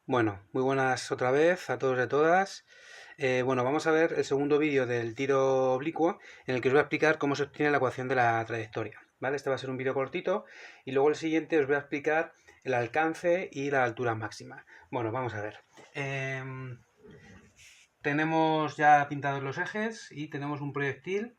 Bueno, muy buenas otra vez a todos y a todas. Bueno, vamos a ver el segundo vídeo del tiro oblicuo en el que os voy a explicar cómo se obtiene la ecuación de la trayectoria. ¿Vale? Este va a ser un vídeo cortito y luego el siguiente os voy a explicar el alcance y la altura máxima. Bueno, vamos a ver. Tenemos ya pintados los ejes y tenemos un proyectil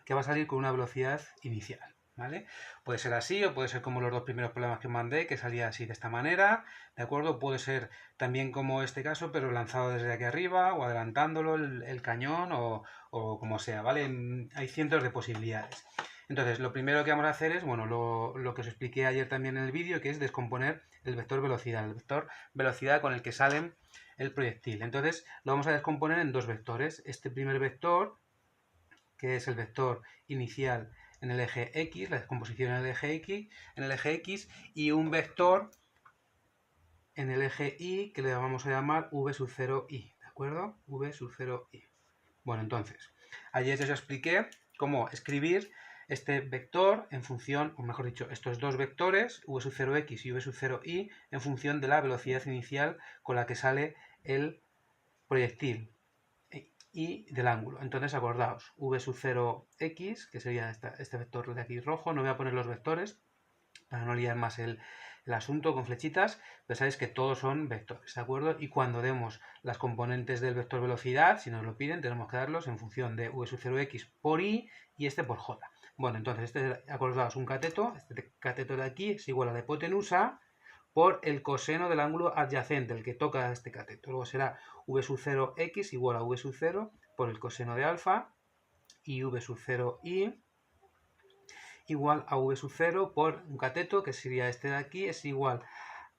que va a salir con una velocidad inicial. ¿Vale? Puede ser así o puede ser como los dos primeros problemas que os mandé, que salía así de esta manera, ¿de acuerdo? Puede ser también como este caso, pero lanzado desde aquí arriba o adelantándolo el cañón o como sea, ¿vale? Hay cientos de posibilidades. Entonces, lo primero que vamos a hacer es, bueno, lo que os expliqué ayer también en el vídeo, que es descomponer el vector velocidad con el que salen el proyectil. Entonces, lo vamos a descomponer en dos vectores. Este primer vector, que es el vector inicial en el eje X, la descomposición en el eje X, y un vector en el eje Y que le vamos a llamar V sub 0i, ¿de acuerdo? V sub 0i. Bueno, entonces, ayer os expliqué cómo escribir este vector en función, o mejor dicho, estos dos vectores, V sub 0x y V sub 0i, en función de la velocidad inicial con la que sale el proyectil y del ángulo. Entonces acordaos, v sub 0x, que sería este vector de aquí rojo, no voy a poner los vectores para no liar más el asunto con flechitas, pero sabéis que todos son vectores, ¿de acuerdo? Y cuando demos las componentes del vector velocidad, si nos lo piden, tenemos que darlos en función de v sub 0x por i y este por j. Bueno, entonces, acordaos, un cateto, este cateto de aquí es igual a la hipotenusa por el coseno del ángulo adyacente, el que toca este cateto. Luego será v sub 0x igual a v sub 0 por el coseno de alfa y v sub 0i igual a v sub 0 por un cateto, que sería este de aquí, es igual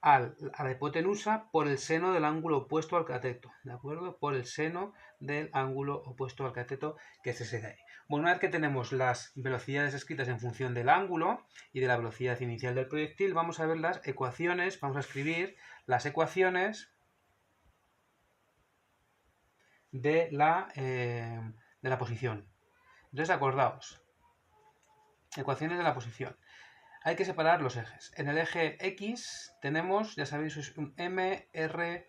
a la hipotenusa por el seno del ángulo opuesto al cateto, ¿de acuerdo? Por el seno del ángulo opuesto al cateto, que es ese de ahí. Bueno, una vez que tenemos las velocidades escritas en función del ángulo y de la velocidad inicial del proyectil, vamos a ver las ecuaciones, vamos a escribir las ecuaciones de la posición. Entonces, acordaos, ecuaciones de la posición. Hay que separar los ejes. En el eje X tenemos, ya sabéis, es un MRU.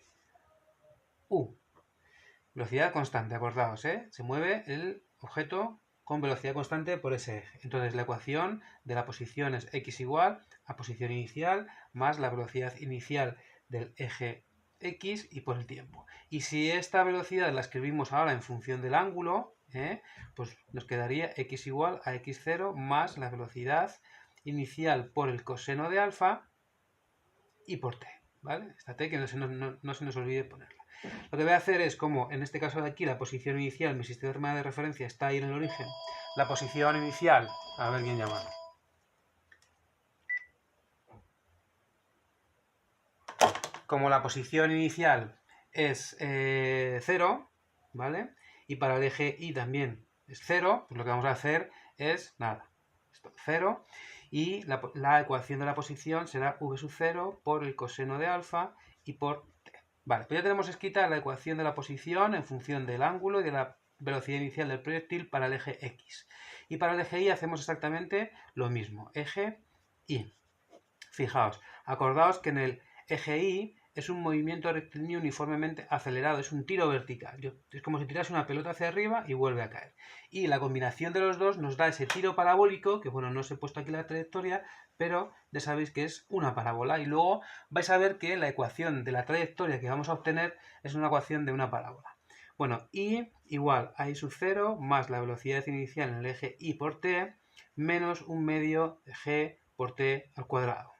Velocidad constante, acordaos, ¿eh? Se mueve el objeto con velocidad constante por ese eje. Entonces la ecuación de la posición es x igual a posición inicial más la velocidad inicial del eje X y por el tiempo. Y si esta velocidad la escribimos ahora en función del ángulo, pues nos quedaría x igual a x0 más la velocidad inicial por el coseno de alfa y por t, ¿vale? Esta t que no se nos olvide ponerla. Lo que voy a hacer es, como en este caso de aquí la posición inicial, mi sistema de referencia está ahí en el origen, la posición inicial, a ver quién llama. Como la posición inicial es 0, ¿vale? Y para el eje Y también es 0, pues lo que vamos a hacer es, nada, esto 0, y la ecuación de la posición será v sub 0 por el coseno de alfa y por t. Vale, pues ya tenemos escrita la ecuación de la posición en función del ángulo y de la velocidad inicial del proyectil para el eje X. Y para el eje Y hacemos exactamente lo mismo, eje Y. Fijaos, acordaos que en el eje Y es un movimiento rectilíneo uniformemente acelerado, es un tiro vertical. Es como si tirase una pelota hacia arriba y vuelve a caer. Y la combinación de los dos nos da ese tiro parabólico, que bueno, no os he puesto aquí la trayectoria, pero ya sabéis que es una parábola. Y luego vais a ver que la ecuación de la trayectoria que vamos a obtener es una ecuación de una parábola. Bueno, Y igual a I sub 0 más la velocidad inicial en el eje Y por T menos un medio de G por T al cuadrado.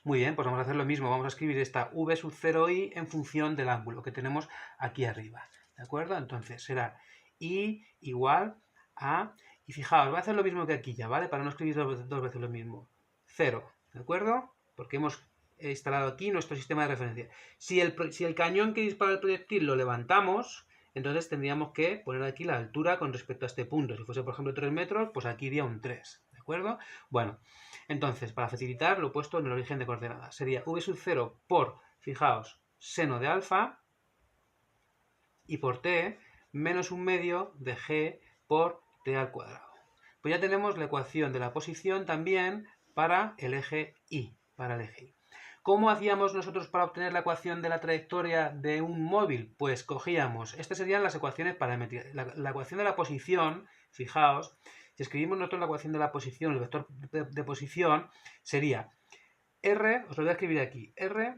Muy bien, pues vamos a hacer lo mismo. Vamos a escribir esta v sub 0i en función del ángulo que tenemos aquí arriba. ¿De acuerdo? Entonces será i igual a... Y fijaos, voy a hacer lo mismo que aquí ya, ¿vale? Para no escribir dos veces lo mismo. 0, ¿de acuerdo? Porque hemos instalado aquí nuestro sistema de referencia. Si el cañón que dispara el proyectil lo levantamos, entonces tendríamos que poner aquí la altura con respecto a este punto. Si fuese, por ejemplo, 3 metros, pues aquí iría un 3. ¿De acuerdo? Bueno, entonces, para facilitar, lo he puesto en el origen de coordenadas. Sería v sub 0 por, fijaos, seno de alfa y por t menos un medio de g por t al cuadrado. Pues ya tenemos la ecuación de la posición también para el eje Y. ¿Cómo hacíamos nosotros para obtener la ecuación de la trayectoria de un móvil? Pues cogíamos, estas serían las ecuaciones paramétricas. La ecuación de la posición, fijaos, si escribimos nosotros la ecuación de la posición, el vector de posición, sería R, os lo voy a escribir aquí, R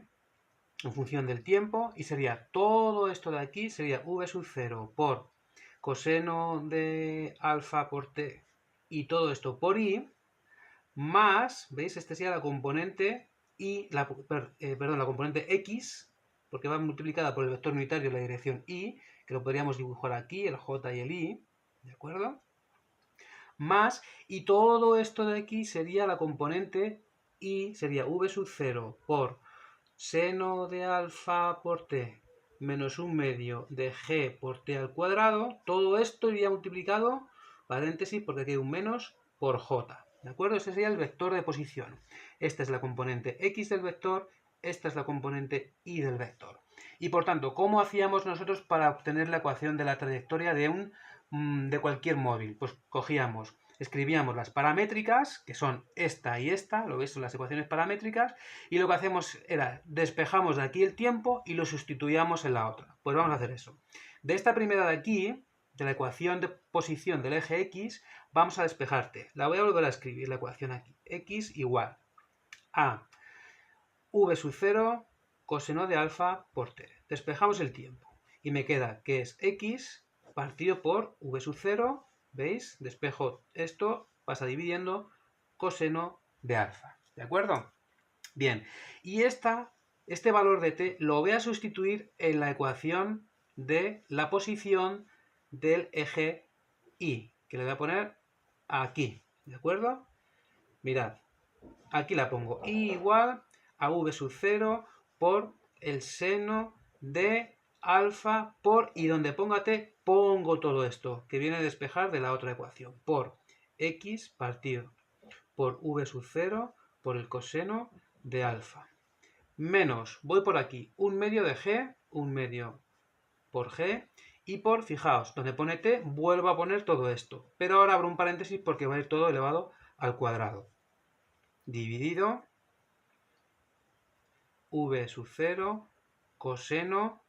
en función del tiempo, y sería todo esto de aquí, sería V sub 0 por coseno de alfa por t y todo esto por i, más, ¿veis? Este sería la componente y la componente x, porque va multiplicada por el vector unitario en la dirección y, que lo podríamos dibujar aquí, el j y el i, ¿de acuerdo? Más, y todo esto de aquí sería la componente y, sería v sub 0 por seno de alfa por t menos 1/2 de g por t al cuadrado. Todo esto iría multiplicado, paréntesis, porque aquí hay un menos, por j. ¿De acuerdo? Este sería el vector de posición. Esta es la componente x del vector, esta es la componente y del vector. Y por tanto, ¿cómo hacíamos nosotros para obtener la ecuación de la trayectoria de cualquier móvil? Pues cogíamos, escribíamos las paramétricas, que son esta y esta, lo veis, son las ecuaciones paramétricas, y lo que hacemos era, despejamos de aquí el tiempo y lo sustituíamos en la otra. Pues vamos a hacer eso. De esta primera de aquí, de la ecuación de posición del eje x, vamos a despejarte. La voy a volver a escribir, la ecuación aquí. X igual a v sub 0 coseno de alfa por t. Despejamos el tiempo y me queda que es x partido por v sub 0, ¿veis? Despejo esto, pasa dividiendo coseno de alfa, ¿de acuerdo? Bien, y este valor de t lo voy a sustituir en la ecuación de la posición del eje y, que le voy a poner aquí, ¿de acuerdo? Mirad, aquí la pongo, y igual a v sub 0 por el seno de alfa por, y donde ponga t, pongo todo esto, que viene a despejar de la otra ecuación, por x partido por v sub 0 por el coseno de alfa. Menos, voy por aquí, 1/2 de g, 1/2 por g, y por, fijaos, donde pone t, vuelvo a poner todo esto. Pero ahora abro un paréntesis porque va a ir todo elevado al cuadrado. Dividido v sub 0 coseno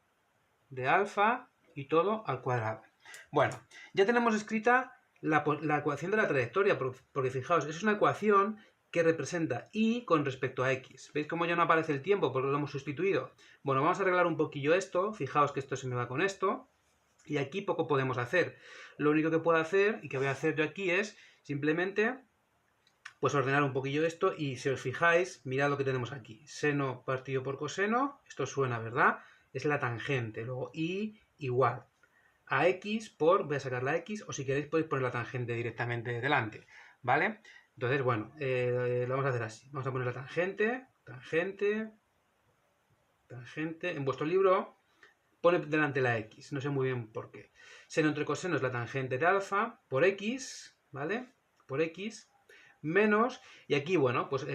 de alfa y todo al cuadrado. Bueno, ya tenemos escrita la ecuación de la trayectoria, porque fijaos, es una ecuación que representa y con respecto a x. ¿Veis cómo ya no aparece el tiempo porque lo hemos sustituido? Bueno, vamos a arreglar un poquillo esto. Fijaos que esto se me va con esto. Y aquí poco podemos hacer. Lo único que puedo hacer y que voy a hacer yo aquí es simplemente pues ordenar un poquillo esto, y si os fijáis, mirad lo que tenemos aquí. Seno partido por coseno, esto suena, ¿verdad? Es la tangente. Luego y igual a x por, voy a sacar la x, o si queréis podéis poner la tangente directamente delante, ¿vale? Entonces, bueno, lo vamos a hacer así. Vamos a poner la tangente, tangente. En vuestro libro pone delante la x, no sé muy bien por qué. Seno entre coseno es la tangente de alfa por x, ¿vale? Por x, menos, y aquí, bueno, pues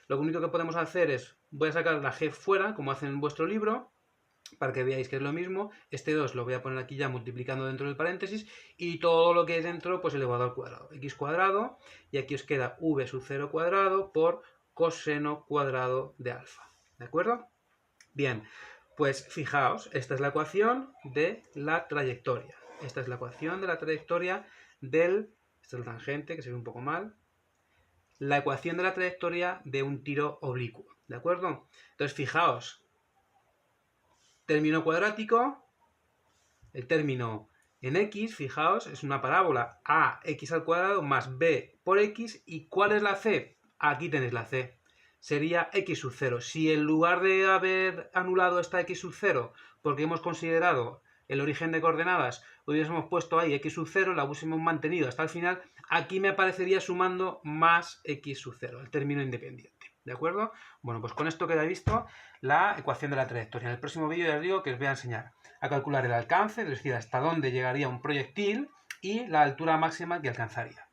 lo único que podemos hacer es, voy a sacar la g fuera, como hacen en vuestro libro, para que veáis que es lo mismo. Este 2 lo voy a poner aquí ya multiplicando dentro del paréntesis, y todo lo que hay dentro, pues elevado al cuadrado, x cuadrado, y aquí os queda v sub 0 cuadrado por coseno cuadrado de alfa, ¿de acuerdo? Bien, pues fijaos, esta es la ecuación de la trayectoria. Esta es la ecuación de la trayectoria del, esta es la tangente, que se ve un poco mal, la ecuación de la trayectoria de un tiro oblicuo, ¿de acuerdo? Entonces, fijaos, término cuadrático, el término en x, fijaos, es una parábola ax al cuadrado más b por x, ¿y cuál es la c? Aquí tenéis la c. Sería x sub 0. Si en lugar de haber anulado esta x sub 0, porque hemos considerado el origen de coordenadas, hubiésemos puesto ahí x sub 0, la hubiésemos mantenido hasta el final, aquí me aparecería sumando más x sub 0, el término independiente. ¿De acuerdo? Bueno, pues con esto queda visto la ecuación de la trayectoria. En el próximo vídeo ya os digo que os voy a enseñar a calcular el alcance, es decir, hasta dónde llegaría un proyectil y la altura máxima que alcanzaría.